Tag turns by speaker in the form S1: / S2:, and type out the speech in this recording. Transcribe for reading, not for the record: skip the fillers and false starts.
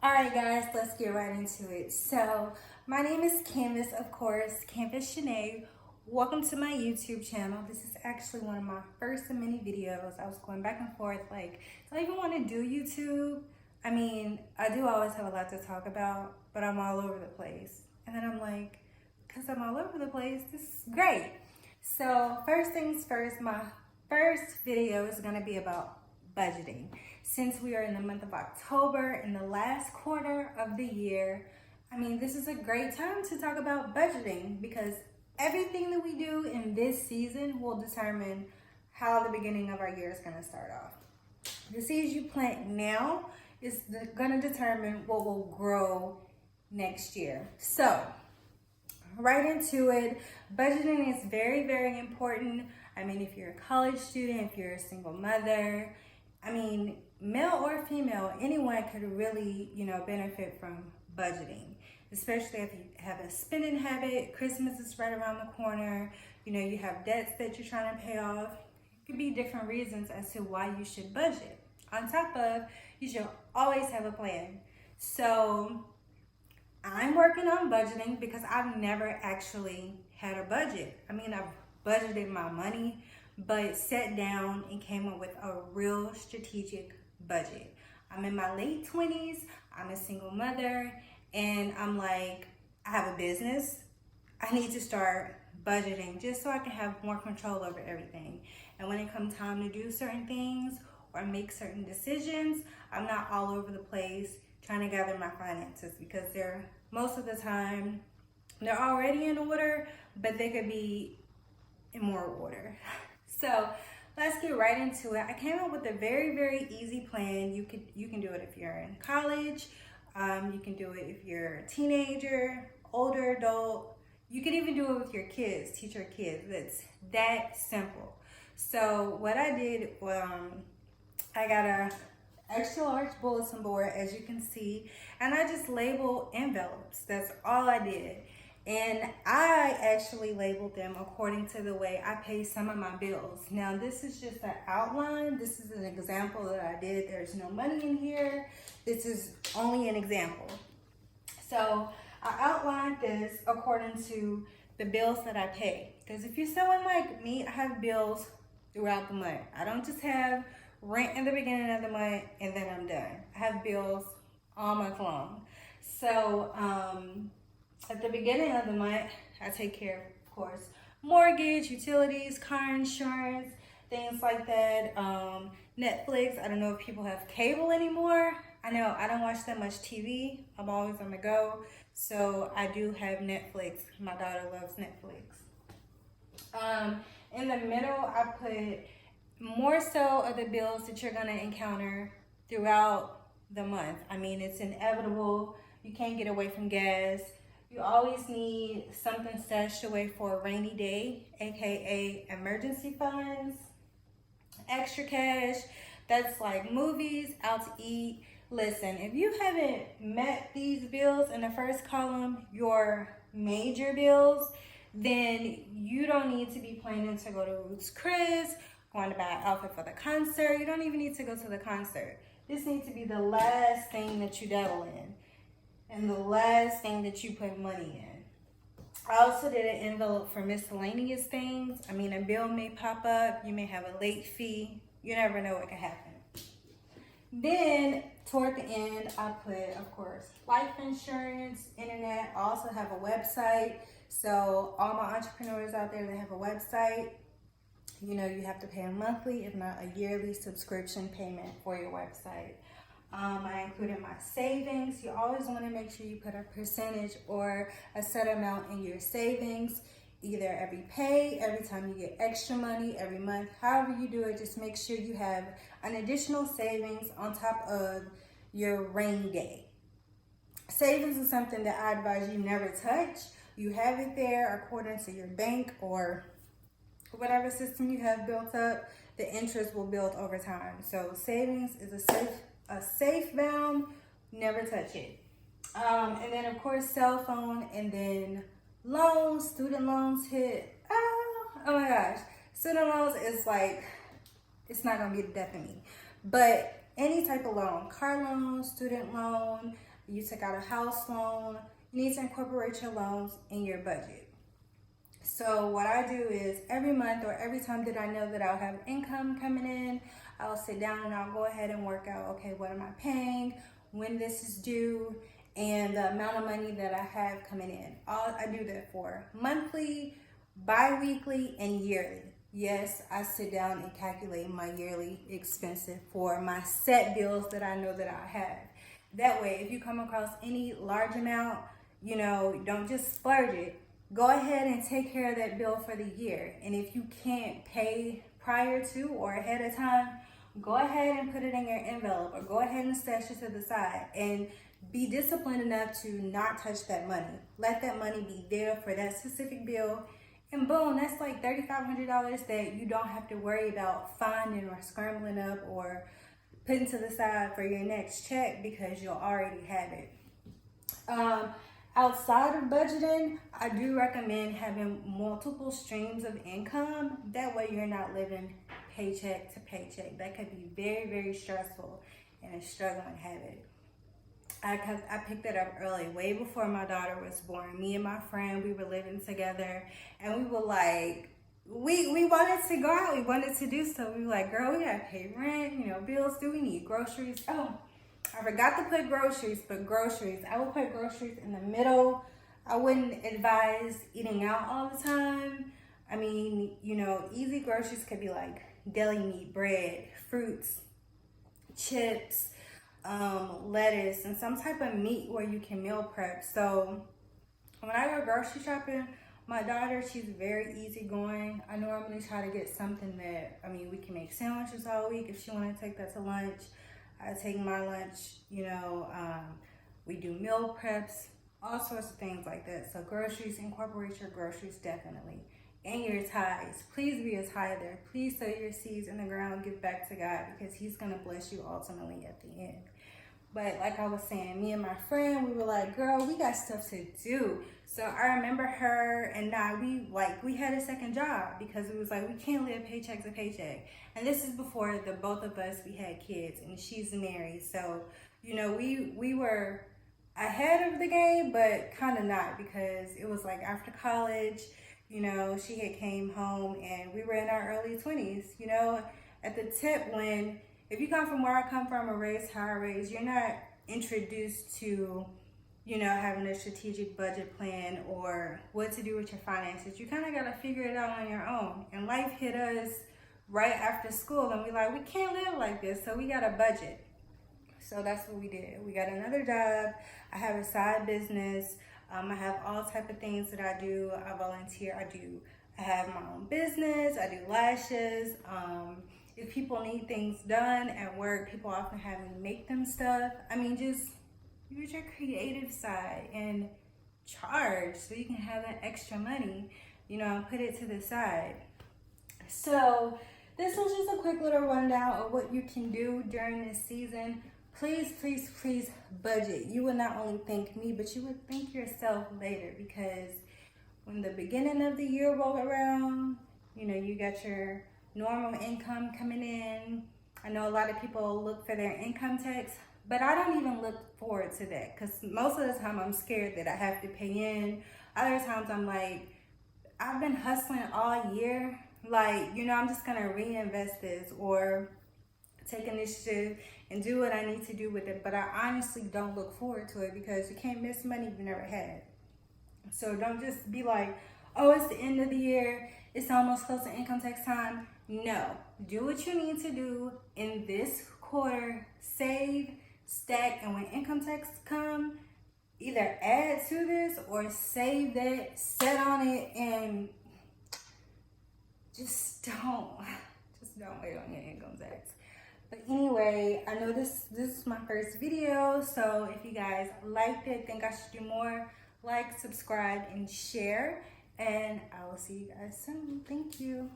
S1: All right, guys, let's get right into it. So, my name is Canvas, of course, Canvas Shanae. Welcome to my YouTube channel. This is actually one of my first of many videos. I was going back and forth, like, do I even want to do YouTube? I mean, I do always have a lot to talk about, but I'm all over the place. And then I'm like, because I'm all over the place, this is great. So, first things first, my first video is going to be about budgeting. Since we are in the month of October, in the last quarter of the year, I mean, this is a great time to talk about budgeting because everything that we do in this season will determine how the beginning of our year is going to start off. The seeds you plant now is going to determine what will grow next year. So, right into it, budgeting is very, very important. I mean, if you're a college student, if you're a single mother, I mean, male or female, anyone could really, benefit from budgeting, especially if you have a spending habit. Christmas is right around the corner. You have debts that you're trying to pay off. It could be different reasons as to why you should budget. On top of, you should always have a plan. So I'm working on budgeting because I've never actually had a budget. I mean, I've budgeted my money, but sat down and came up with a real strategic budget. I'm in my late 20s, I'm a single mother, and I'm like, I have a business. I need to start budgeting just so I can have more control over everything. And when it comes time to do certain things or make certain decisions, I'm not all over the place trying to gather my finances because most of the time, they're already in order, but they could be in more order. So let's get right into it. I came up with a very, very easy plan. You can do it if you're in college. You can do it if you're a teenager, older adult. You can even do it with your kids, teach your kids. It's that simple. So what I did, I got a extra large bulletin board, as you can see, and I just labeled envelopes. That's all I did. And I actually labeled them according to the way I pay some of my bills. Now, this is just an outline. This is an example that I did. There's no money in here. This is only an example. So I outlined this according to the bills that I pay. Because if you're someone like me, I have bills throughout the month. I don't just have rent in the beginning of the month and then I'm done. I have bills all month long. So, at the beginning of the month, I take care of course, mortgage, utilities, car insurance, things like that. Netflix, I don't know if people have cable anymore. I know I don't watch that much TV. I'm always on the go. So I do have Netflix. My daughter loves Netflix. In the middle, I put more so of the bills that you're gonna encounter throughout the month. I mean, it's inevitable. You can't get away from gas. You always need something stashed away for a rainy day, aka emergency funds, extra cash. That's like movies, out to eat. Listen, if you haven't met these bills in the first column, your major bills, then you don't need to be planning to go to Ruth's Chris, going to buy an outfit for the concert. You don't even need to go to the concert. This needs to be the last thing that you dabble in and the last thing that you put money in. I also did an envelope for miscellaneous things. I mean, a bill may pop up. You may have a late fee. You never know what can happen. Then, toward the end, I put, of course, life insurance, internet. I also have a website. So, all my entrepreneurs out there that have a website, you have to pay a monthly, if not a yearly subscription payment for your website. I included my savings. You always want to make sure you put a percentage or a set amount in your savings, either every pay, every time you get extra money, every month, however you do it, just make sure you have an additional savings on top of your rainy day. Savings is something that I advise you never touch. You have it there according to your bank or whatever system you have built up, the interest will build over time. So savings is a safe bound, never touch it. And then of course cell phone, and then loans, student loans hit. Oh my gosh, student loans is like, it's not gonna be the death of me. But any type of loan, car loan, student loan, you took out a house loan, you need to incorporate your loans in your budget. So what I do is every month or every time that I know that I'll have income coming in, I'll sit down and I'll go ahead and work out, okay, what am I paying, when this is due, and the amount of money that I have coming in. I do that for monthly, bi-weekly, and yearly. Yes, I sit down and calculate my yearly expenses for my set bills that I know that I have. That way, if you come across any large amount, don't just splurge it. Go ahead and take care of that bill for the year. And if you can't pay prior to or ahead of time, go ahead and put it in your envelope or go ahead and stash it to the side and be disciplined enough to not touch that money. Let that money be there for that specific bill. And boom, that's like $3,500 that you don't have to worry about finding or scrambling up or putting to the side for your next check because you'll already have it. Outside of budgeting, I do recommend having multiple streams of income. That way you're not living paycheck to paycheck. That could be very, very stressful and a struggling habit. I picked that up early, way before my daughter was born. Me and my friend, we were living together and we were like, we wanted to go out, we wanted to do stuff. We were like, girl, we gotta pay rent, bills, do we need groceries? Oh, I forgot to put groceries, but groceries, I would put groceries in the middle. I wouldn't advise eating out all the time. I mean, easy groceries could be like deli meat, bread, fruits, chips, lettuce, and some type of meat where you can meal prep. So when I go grocery shopping, my daughter, she's very easygoing. I normally try to get something that, we can make sandwiches all week if she want to take that to lunch. I take my lunch, we do meal preps, all sorts of things like that. So groceries, incorporate your groceries definitely. And your tithes. Please be a tither. Please sow your seeds in the ground, give back to God because he's going to bless you ultimately at the end. But like I was saying, me and my friend, we were like, girl, we got stuff to do. So I remember her and we had a second job because it was like, we can't live paycheck to paycheck. And this is before the both of us, we had kids and she's married. So, we were ahead of the game, but kind of not because it was like after college, she had came home and we were in our early 20s, at the tip when, if you come from where I come from or raised how I raised, you're not introduced to, having a strategic budget plan or what to do with your finances. You kind of got to figure it out on your own. And life hit us right after school and we can't live like this. So we got a budget. So that's what we did. We got another job. I have a side business. I have all type of things that I do. I volunteer. I have my own business. I do lashes. If people need things done at work, people often have me make them stuff. Just use your creative side and charge so you can have that extra money, and put it to the side. So this was just a quick little rundown of what you can do during this season. Please, please, please budget. You will not only thank me, but you would thank yourself later because when the beginning of the year roll around, you got your normal income coming in. I know a lot of people look for their income tax, but I don't even look forward to that because most of the time I'm scared that I have to pay in. Other times I'm like, I've been hustling all year. I'm just going to reinvest this or take initiative and do what I need to do with it. But I honestly don't look forward to it because you can't miss money you've never had. So don't just be like, oh, it's the end of the year. It's almost close to income tax time. No, do what you need to do in this quarter. Save, stack, and when income tax come, either add to this or save that, set on it, and just don't wait on your income tax. But anyway, I know this is my first video, so if you guys liked it, think I should do more, like, subscribe, and share. And I will see you guys soon. Thank you.